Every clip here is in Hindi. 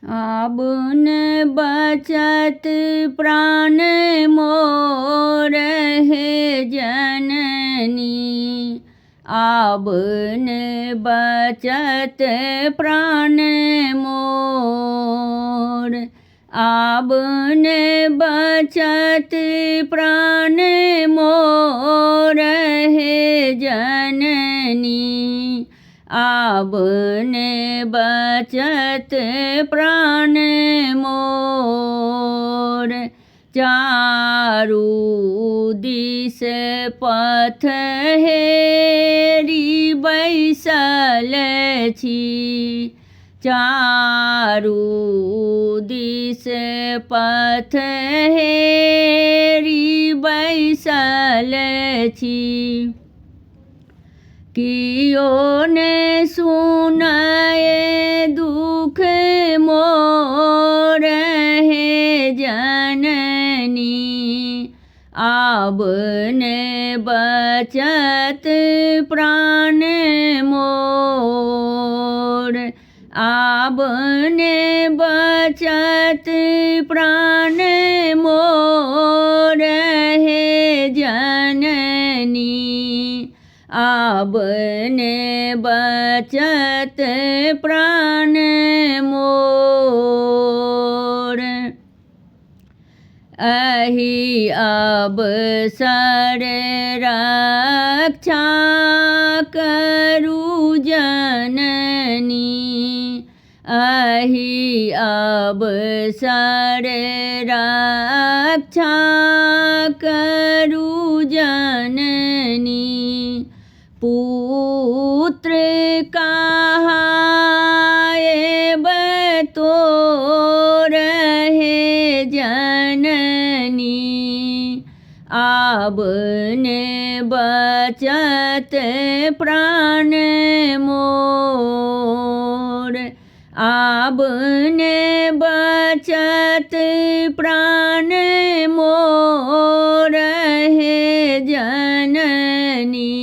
आबन बचत प्राण मोर हे जननी। आबन बचत प्राण मोर। आबन बचत प्राण मोर हे जननी। आबन बचत प्राण मोर। चारू दिस पथ हेरी बैसल छी। चारू दिस पथ हेरी बैसल छी। कियो ने सुनाए दुख मोर हे जननी। आबन बचत प्राण मोर। आबन बचत प्राण मोर हे जननी। आबन बचत प्राण मोर। अहि अवसर रक्षा करू जननी। अहि अवसर रक्षा करू जननी। पुत्र कहाएब तोर हे जननी। आबन बचत प्राण मोर। आबन बचत प्राण मोर हे जननी।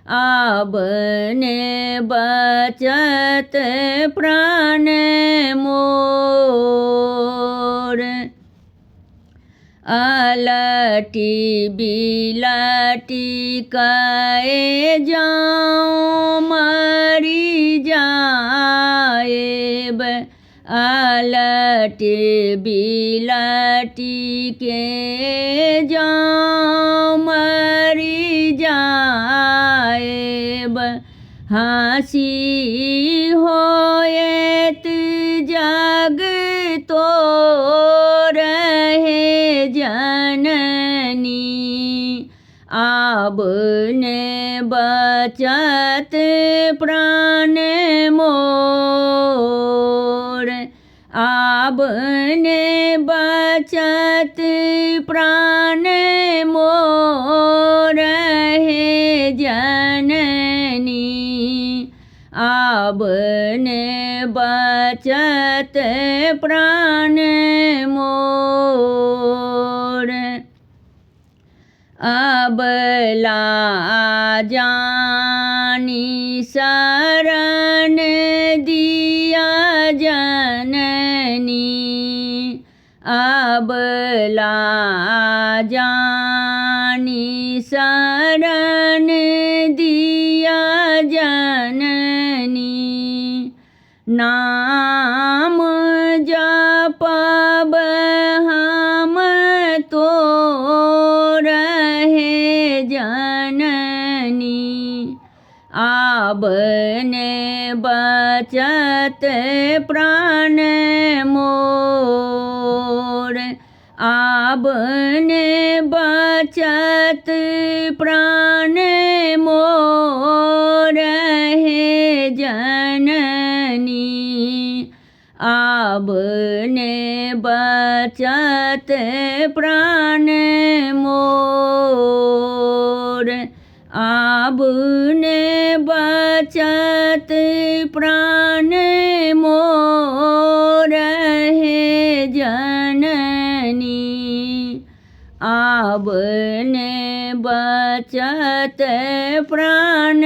आबन बचत प्राण मोर। अलटी बिलटी कए जाऊँ मरी जाएब। अलटी बिलटी के जाऊँ मरी जाएब। हँसी होएत जग तोर हे जननी। आबन बचत प्राण मोर। आबन बचत प्राण मोर हे जननी। आबन बचत प्राण मोर। अबला जानी शरण दिया जननी। अबला जानी शरण दिया जननी। नाम जपब हम तोर हे जननी। आबन बचत प्राण मोर। आबन बचत प्राण मोर हे जननी। आबन बचत प्राण मोर। आबन बचत प्राण मोर हे जननी। आबन बचत प्राण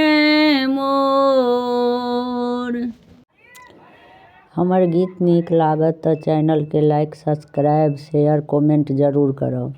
मोर। हमर गीत नीक लागत तऽ चैनल के लाइक सब्सक्राइब शेयर कमेंट जरूर करब।